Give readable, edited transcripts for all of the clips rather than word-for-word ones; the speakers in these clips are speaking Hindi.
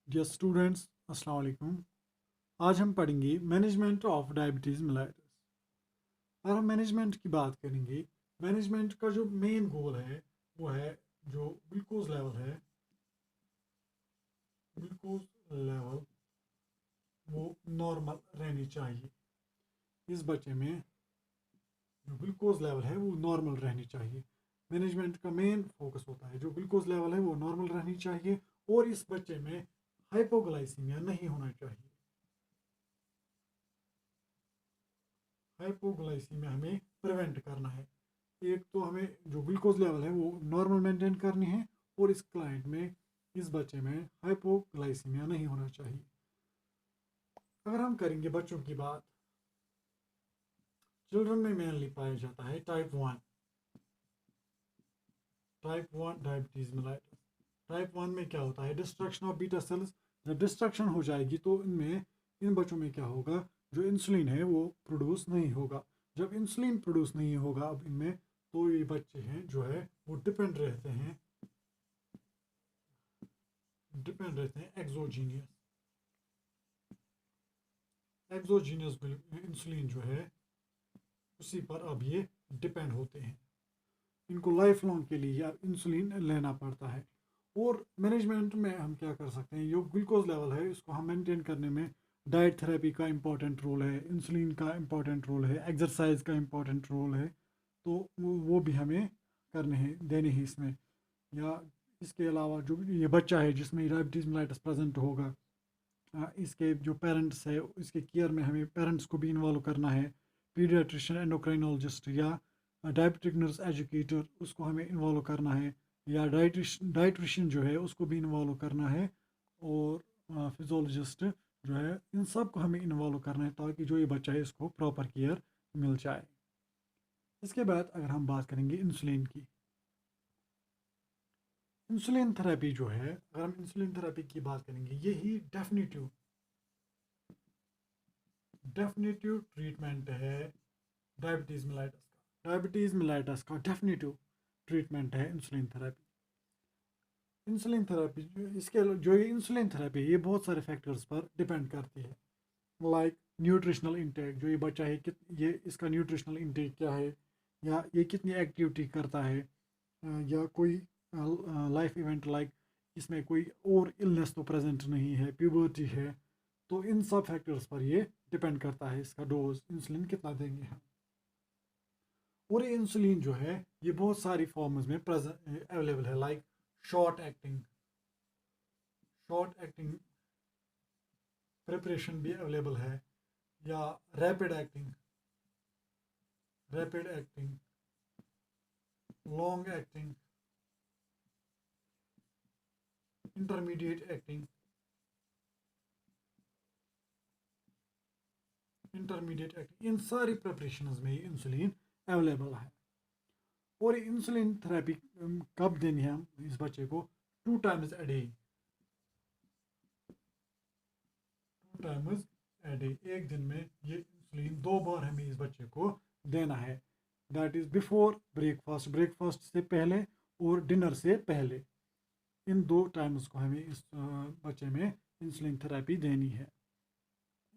डियर स्टूडेंट्स, अस्सलाम वालेकुम। आज हम पढ़ेंगे मैनेजमेंट ऑफ डायबिटीज़ मेलाइटस। अगर हम मैनेजमेंट की बात करेंगे, मैनेजमेंट का जो मेन गोल है वो है जो ग्लूकोज लेवल है, ग्लूकोज लेवल वो नॉर्मल रहनी चाहिए। इस बच्चे में जो ग्लूकोज लेवल है वो नॉर्मल रहनी चाहिए। मैनेजमेंट का मेन फोकस होता है जो ग्लूकोज लेवल है वो नॉर्मल रहनी चाहिए और इस बच्चे में हाइपोग्लाइसीमिया नहीं होना चाहिए। हाइपोग्लाइसीमिया हमें प्रिवेंट करना है। एक तो हमें जो ग्लूकोज लेवल है वो नॉर्मल मेंटेन करनी है और इस क्लाइंट में, इस बच्चे में हाइपोग्लाइसीमिया नहीं होना चाहिए। अगर हम करेंगे बच्चों की बात, चिल्ड्रन में मेनली पाया जाता है टाइप 1 डायबिटीज मेलाइटस। टाइप 1 में क्या होता है, डिस्ट्रक्शन ऑफ बीटा सेल्स। जब डिस्ट्रक्शन हो जाएगी तो इनमें, इन बच्चों में क्या होगा, जो इंसुलिन है वो प्रोड्यूस नहीं होगा। जब इंसुलिन प्रोड्यूस नहीं होगा अब इनमें, तो ये बच्चे हैं जो है वो डिपेंड रहते हैं एक्सोजीनियस एक्सोजीनियस इंसुलिन जो है उसी पर अब ये डिपेंड होते हैं। इनको लाइफ लॉन्ग के लिए इंसुलिन लेना पड़ता है। और मैनेजमेंट में हम क्या कर सकते हैं, जो ग्लूकोज लेवल है इसको हम मेंटेन करने में डाइट थेरेपी का इंपॉर्टेंट रोल है, इंसुलिन का इंपॉर्टेंट रोल है, एक्सरसाइज का इंपॉर्टेंट रोल है। तो वो भी हमें करने हैं, देने हैं इसमें। या इसके अलावा जो ये बच्चा है जिसमें डायबिटीज़ मेलाइटस प्रेजेंट होगा, इसके जो पेरेंट्स है इसके केयर में हमें पेरेंट्स को भी इन्वॉल्व करना है। पीडियाट्रिशियन, एंडोक्राइनोलॉजिस्ट या डायबिटिक नर्स एजुकेटर, उसको हमें इन्वॉल्व करना है। या डाइट्रिशियन जो है उसको भी इन्वॉल्व करना है। और फिजोलॉजिस्ट जो है, इन सब को हमें इन्वॉल्व करना है ताकि जो ये बच्चा है इसको प्रॉपर केयर मिल जाए। इसके बाद अगर हम बात करेंगे इंसुलिन की, इंसुलिन थेरेपी जो है, अगर हम इंसुलिन थेरेपी की बात करेंगे, यही डेफिनेटिव ट्रीटमेंट है डायबिटीज़ मेलाइटस का। डायबिटीज़ मेलाइटस का डेफिनेटिव ट्रीटमेंट है इंसुलिन थेरेपी। इंसुलिन थेरेपी, इसके जो ये इंसुलिन थेरेपी ये बहुत सारे फैक्टर्स पर डिपेंड करती है। लाइक न्यूट्रिशनल इंटेक, जो ये बच्चा है कि ये इसका न्यूट्रिशनल इंटेक क्या है, या ये कितनी एक्टिविटी करता है, या कोई लाइफ इवेंट लाइक इसमें कोई और इलनेस तो प्रेजेंट नहीं है, प्यूबर्टी है। तो इन सब फैक्टर्स पर ये डिपेंड करता है इसका डोज इंसुलिन कितना देंगे हम। और ये इंसुलिन जो है ये बहुत सारी फॉर्म्स में प्रेजेंट अवेलेबल है, like short acting short acting preparation भी अवेलेबल है, या rapid acting long acting, intermediate acting, इन सारी प्रिपरेशन में इंसुलिन अवेलेबल है। और इंसुलिन थेरेपी कब देनी है हम इस बच्चे को, 2 टाइम्स ए डे, एक दिन में ये इंसुलिन 2 बार हमें इस बच्चे को देना है। That is before breakfast, breakfast से पहले और डिनर से पहले। इन 2 टाइम्स को हमें इस बच्चे में इंसुलिन थेरेपी देनी है।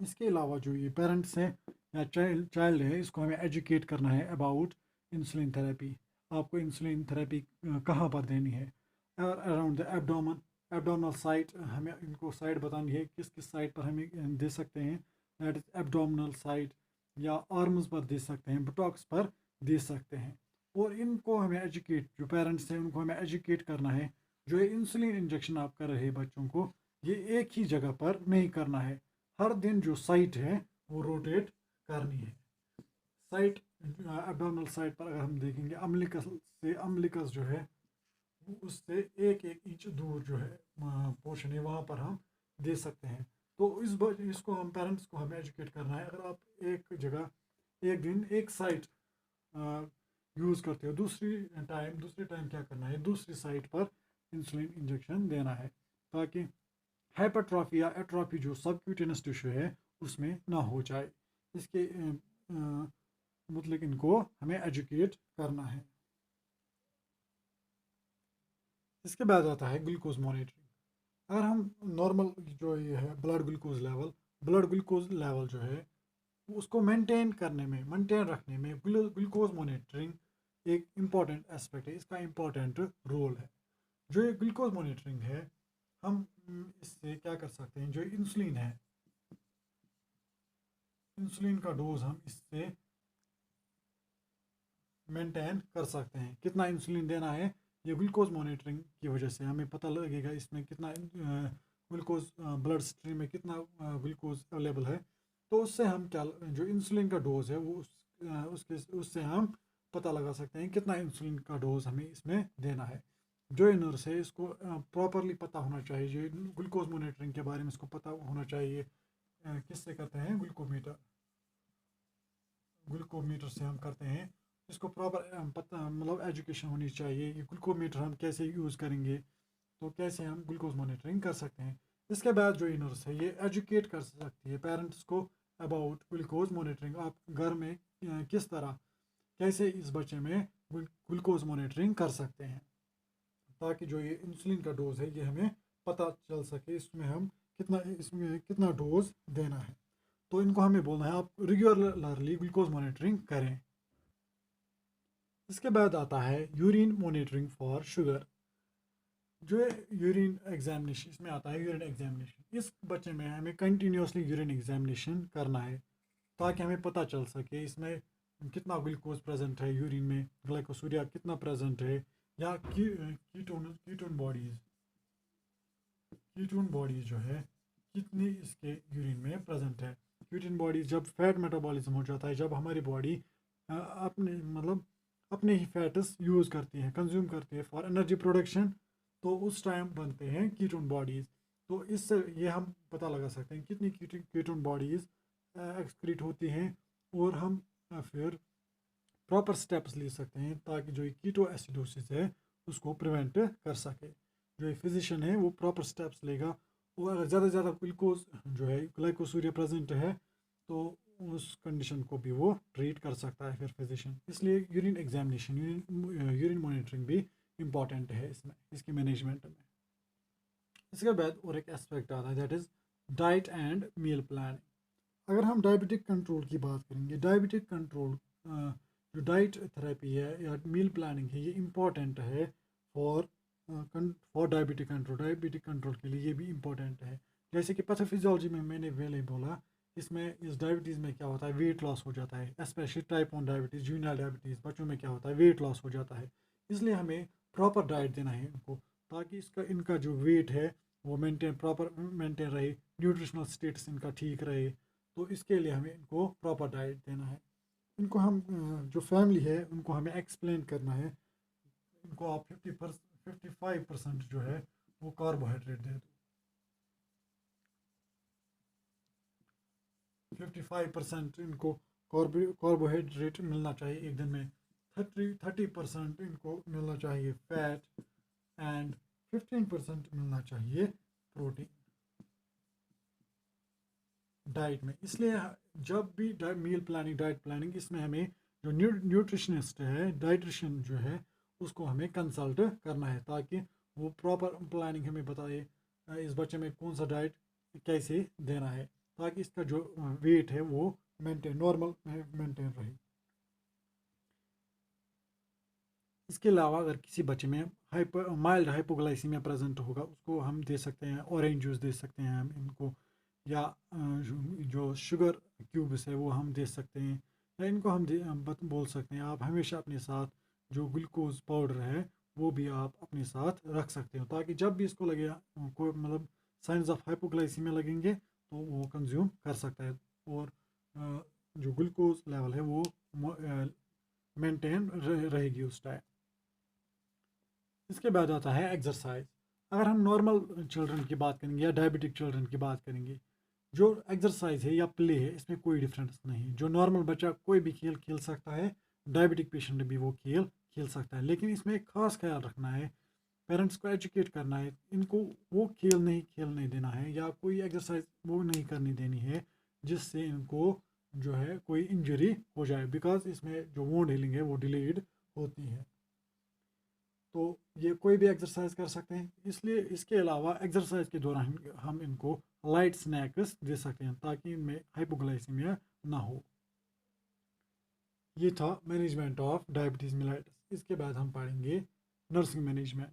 इसके अलावा जो ये पेरेंट्स हैं या चाइल्ड है, इसको हमें एजुकेट करना है अबाउट इंसुलिन थेरेपी। आपको इंसुलिन थेरेपी कहाँ पर देनी है, अराउंड द एब्डोमिनल साइट, हमें इनको साइड बतानी है किस किस साइड पर हमें दे सकते हैं। दैट इज एब्डोमिनल साइड, या आर्म्स पर दे सकते हैं, बुटॉक्स पर दे सकते हैं। और इनको हमें एजुकेट, जो पेरेंट्स हैं उनको हमें एजुकेट करना है, जो इंसुलिन इंजेक्शन आप कर रहे हैं बच्चों को, ये एक ही जगह पर नहीं करना है। हर दिन जो साइट है वो रोटेट करनी है। साइट, एब्डोमिनल साइड पर अगर हम देखेंगे, अम्बिलिकस जो है उससे 1-1 इंच दूर जो है पोर्शन है, वहाँ पर हम दे सकते हैं। तो इसको हम पेरेंट्स को हमें एजुकेट करना है। अगर आप एक जगह एक दिन एक साइट यूज़ करते हो, दूसरी टाइम क्या करना है, दूसरी साइट पर इंसुलिन इंजेक्शन देना है, ताकि हाइपरट्रॉफी या एट्रॉफी जो सबक्यूटेनस टिश्यू है उसमें ना हो जाए। इसके मतलब इनको हमें एजुकेट करना है। इसके बाद आता है ग्लूकोज मॉनिटरिंग। अगर हम नॉर्मल जो ये है ब्लड ग्लूकोज लेवल जो है उसको मेंटेन रखने में ग्लूकोज मॉनिटरिंग एक इम्पॉर्टेंट एस्पेक्ट है, इसका इम्पॉर्टेंट रोल है। जो ये ग्लूकोज मॉनिटरिंग है, हम इससे क्या कर सकते हैं, जो इंसुलिन है, इंसुलिन का डोज हम इससे मेंटेन कर सकते हैं। कितना इंसुलिन देना है, ये ग्लूकोज मॉनिटरिंग की वजह से हमें पता लगेगा इसमें कितना ग्लूकोज, ब्लड स्ट्रीम में कितना ग्लूकोज अवेलेबल है। तो उससे हम क्या, जो इंसुलिन का डोज है वो उससे हम पता लगा सकते हैं कितना इंसुलिन का डोज हमें इसमें देना है। जो ये नर्स है इसको प्रॉपरली पता होना चाहिए, जो ग्लूकोज मॉनिटरिंग के बारे में इसको पता होना चाहिए। किससे करते हैं, ग्लूकोमीटर से हम करते हैं। इसको प्रॉपर पता, मतलब एजुकेशन होनी चाहिए कि ग्लूकोमीटर हम कैसे यूज़ करेंगे, तो कैसे हम ग्लूकोज मॉनिटरिंग कर सकते हैं। इसके बाद जो नर्स है ये एजुकेट कर सकती है पेरेंट्स को अबाउट ग्लूकोज मॉनिटरिंग। आप घर में किस तरह, कैसे इस बच्चे में ग्लूकोज मॉनिटरिंग कर सकते हैं, ताकि जो ये इंसुलिन का डोज है ये हमें पता चल सके इसमें कितना डोज देना है। तो इनको हमें बोलना है आप रेगुलरली ग्लूकोज मॉनिटरिंग करें। इसके बाद आता है यूरिन मॉनिटरिंग फॉर शुगर। जो यूरिन एग्जामिनेशन इसमें आता है, यूरिन एग्जामिनेशन इस बच्चे में हमें कंटिन्यूसली यूरिन एग्जामिनेशन करना है, ताकि हमें पता चल सके इसमें कितना ग्लूकोज प्रेजेंट है यूरिन में, ग्लाइकोसूरिया कितना प्रेजेंट है, या कीटोन बॉडीज जो है कितनी इसके यूरिन में प्रेजेंट है। कीटोन बॉडीज जब फैट मेटाबॉलिज्म हो जाता है, जब हमारी बॉडी अपने ही फैट्स यूज़ करती है, कंज्यूम करती है फॉर एनर्जी प्रोडक्शन, तो उस टाइम बनते हैं कीटोन बॉडीज़। तो इससे ये हम पता लगा सकते हैं कितनी कीटोन बॉडीज़ एक्सक्रीट होती हैं, और हम फिर प्रॉपर स्टेप्स ले सकते हैं ताकि जो कीटो एसिडोसिस है उसको प्रिवेंट कर सके। जो फिजिशियन है वो प्रॉपर स्टेप्स लेगा, और अगर ज़्यादा से ज़्यादा ग्लूकोज जो है ग्लाइकोसूरिया प्रेजेंट है तो उस कंडीशन को भी वो ट्रीट कर सकता है फिर फिजिशियन। इसलिए यूरिन एग्जामिनेशन, यूरिन मॉनिटरिंग भी इम्पॉर्टेंट है इसमें, इसकी मैनेजमेंट में। इसके बाद और एक एस्पेक्ट आता है, that is diet and meal plan. अगर हम डायबिटिक कंट्रोल की बात करेंगे, डायबिटिक कंट्रोल, जो डाइट थेरेपी है या मील प्लानिंग है, ये इम्पॉर्टेंट है फॉर डायबिटिक कंट्रोल के लिए ये भी इम्पॉर्टेंट है। जैसे कि पैथोफिजियोलॉजी में मैंने पहले बोला, इसमें इस डायबिटीज़ में क्या होता है, वेट लॉस हो जाता है, specially type 1 diabetes, junior diabetes बच्चों में क्या होता है, वेट लॉस हो जाता है। इसलिए हमें प्रॉपर डाइट देना है इनको, ताकि इनका जो वेट है वो प्रॉपर मेंटेन रहे, न्यूट्रिशनल स्टेटस इनका ठीक रहे। तो इसके लिए हमें इनको प्रॉपर डाइट देना है। इनको हम जो फैमिली है उनको हमें एक्सप्लेन करना है, इनको आप 55% जो है वो कार्बोहाइड्रेट दे दो। 55% इनको कार्बोहाइड्रेट मिलना चाहिए एक दिन में, 30% इनको मिलना चाहिए फैट, एंड 15% मिलना चाहिए प्रोटीन डाइट में। इसलिए जब भी मील प्लानिंग, डाइट प्लानिंग, इसमें हमें जो न्यूट्रिशनिस्ट है, डाइटिशियन जो है, उसको हमें कंसल्ट करना है, ताकि वो प्रॉपर प्लानिंग हमें बताए इस बच्चे में कौन सा डाइट कैसे देना है, ताकि इसका जो वेट है वो नॉर्मल मेंटेन रहे। इसके अलावा अगर किसी बच्चे में माइल्ड हाइपोग्लाइसीमिया प्रेजेंट होगा, उसको हम दे सकते हैं ऑरेंज जूस दे सकते हैं हम इनको, या जो शुगर क्यूब्स है वो हम दे सकते हैं, या इनको हम बोल सकते हैं आप हमेशा अपने साथ जो ग्लूकोज पाउडर है वो भी आप अपने साथ रख सकते हो, ताकि जब भी इसको लगे कोई मतलब साइंस ऑफ हाइपोग्लाइसीमिया लगेंगे तो वो कंज्यूम कर सकता है, और जो ग्लूकोज लेवल है वो मेंटेन रहेगी उस टाइम। इसके बाद आता है एक्सरसाइज। अगर हम नॉर्मल चिल्ड्रन की बात करेंगे या डायबिटिक चिल्ड्रन की बात करेंगे, जो एक्सरसाइज है या प्ले है इसमें कोई डिफरेंस नहीं। जो नॉर्मल बच्चा कोई भी खेल खेल सकता है, डायबिटिक पेशेंट भी वो खेल खेल सकता है, लेकिन इसमें एक खास ख्याल रखना है, पेरेंट्स को एजुकेट करना है, इनको वो खेल नहीं खेलने देना है या कोई एक्सरसाइज वो नहीं करनी देनी है जिससे इनको जो है कोई इंजरी हो जाए, बिकॉज इसमें जो वोंड हीलिंग है वो डिलेड होती है। तो ये कोई भी एक्सरसाइज कर सकते हैं, इसलिए इसके अलावा एक्सरसाइज के दौरान हम इनको लाइट स्नैक्स दे सकते हैं ताकि इनमें हाइपोग्लाइसीमिया ना हो। ये था मैनेजमेंट ऑफ डायबिटीज़ मिलाइटिस। इसके बाद हम पढ़ेंगे नर्सिंग मैनेजमेंट।